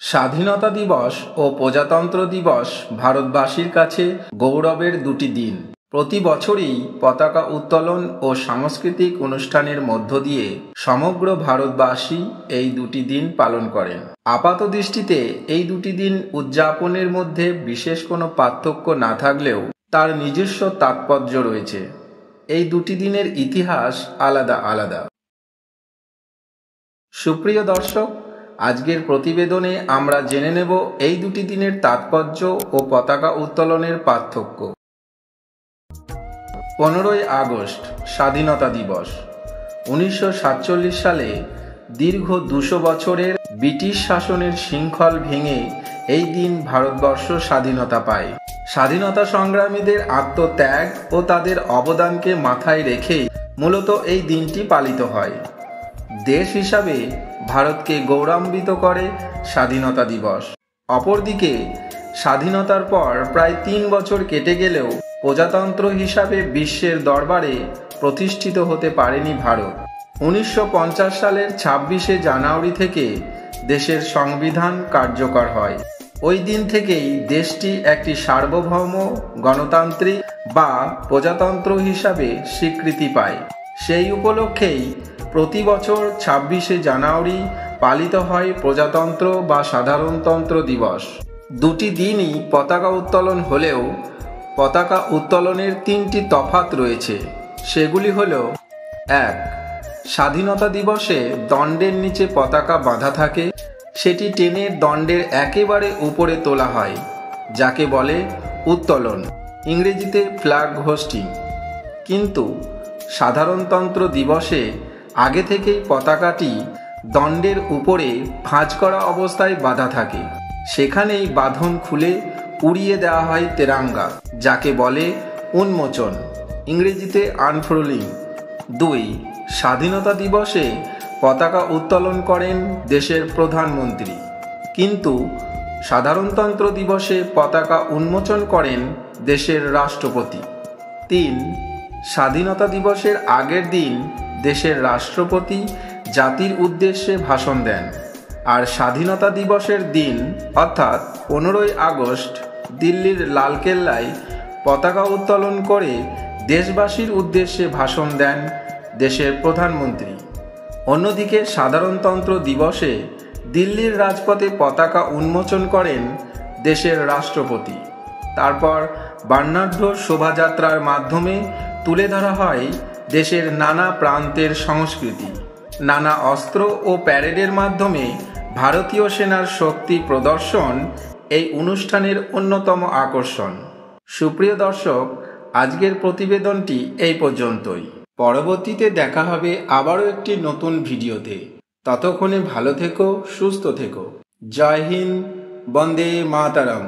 স্বাধীনতা দিবস ও প্রজাতন্ত্র দিবস ভারতবাসীর কাছে গৌরবের দুটি দিন। প্রতি বছরই পতাকা উত্তোলন ও সাংস্কৃতিক অনুষ্ঠানের মধ্য দিয়ে সমগ্র ভারতবাসী এই দুটি দিন পালন করেন। আপাতদৃষ্টিতে এই দুটি দিন উদযাপনের মধ্যে বিশেষ কোনো পার্থক্য না থাকলেও তার নিজস্ব তাৎপর্য রয়েছে। এই দুটি দিনের ইতিহাস আলাদা আলাদা। সুপ্রিয় দর্শক, আজকের প্রতিবেদনে আমরা জেনে নেব এই দুটি দিনের তাৎপর্য ও পতাকা উত্তোলনের পার্থক্য। 15ই আগস্ট স্বাধীনতা দিবস। 1947 সালে দীর্ঘ 200 বছরের ব্রিটিশ শাসনের শৃঙ্খল ভেঙে এই দিন ভারতবর্ষ স্বাধীনতা পায়। স্বাধীনতা সংগ্রামীদের আত্মত্যাগ ও তাদের অবদানকে মাথায় রেখেই মূলত এই দিনটি পালিত হয়। দেশ হিসাবে ভারতকে গৌরবান্বিত করে স্বাধীনতা দিবস। অপরদিকে স্বাধীনতার পর প্রায় 3 বছর কেটে গেলেও প্রজাতন্ত্র হিসাবে বিশ্বের দরবারে প্রতিষ্ঠিত হতে পারেনি ভারত। 1950 সালের 26শে জানুয়ারি থেকে দেশের সংবিধান কার্যকর হয়। ওই দিন থেকেই দেশটি একটি সার্বভৌম গণতান্ত্রিক বা প্রজাতন্ত্র হিসাবে স্বীকৃতি পায়। সেই উপলক্ষেই প্রতি বছর 26শে জানুয়ারি পালিত হয় প্রজাতন্ত্র বা সাধারণতন্ত্র দিবস। দুটি দিনই পতাকা উত্তোলন হলেও পতাকা উত্তোলনের 3টি তফাৎ রয়েছে। সেগুলি হল: 1. স্বাধীনতা দিবসে দণ্ডের নিচে পতাকা বাঁধা থাকে, সেটি টেনে দণ্ডের একেবারে উপরে তোলা হয়, যাকে বলে উত্তোলন, ইংরেজিতে ফ্ল্যাগ হোস্টিং। কিন্তু সাধারণতন্ত্র দিবসে আগে থেকেই পতাকাটি দণ্ডের উপরে ভাঁজ করা অবস্থায় বাঁধা থাকে, সেখানেই বাঁধন খুলে উড়িয়ে দেওয়া হয় তেরাঙ্গা, যাকে বলে উন্মোচন, ইংরেজিতে আনফোল্ডিং। 2. স্বাধীনতা দিবসে পতাকা উত্তোলন করেন দেশের প্রধানমন্ত্রী, কিন্তু সাধারণতন্ত্র দিবসে পতাকা উন্মোচন করেন দেশের রাষ্ট্রপতি। 3. স্বাধীনতা দিবসের আগের দিন দেশের রাষ্ট্রপতি জাতির উদ্দেশ্যে ভাষণ দেন, আর স্বাধীনতা দিবসের দিন অর্থাৎ 15ই আগস্ট দিল্লির লালকেল্লায় পতাকা উত্তোলন করে দেশবাসীর উদ্দেশ্যে ভাষণ দেন দেশের প্রধানমন্ত্রী। অন্যদিকে সাধারণতন্ত্র দিবসে দিল্লির রাজপথে পতাকা উন্মোচন করেন দেশের রাষ্ট্রপতি। তারপর বর্ণাঢ্য শোভাযাত্রার মাধ্যমে তুলে ধরা হয় দেশের নানা প্রান্তের সংস্কৃতি। নানা অস্ত্র ও প্যারেডের মাধ্যমে ভারতীয় সেনার শক্তি প্রদর্শন এই অনুষ্ঠানের অন্যতম আকর্ষণ। সুপ্রিয় দর্শক, আজকের প্রতিবেদনটি এই পর্যন্তই। পরবর্তীতে দেখা হবে আবারও একটি নতুন ভিডিওতে। ততক্ষণে ভালো থেকো, সুস্থ থেকো। জয় হিন্দ, বন্দে মাতরম।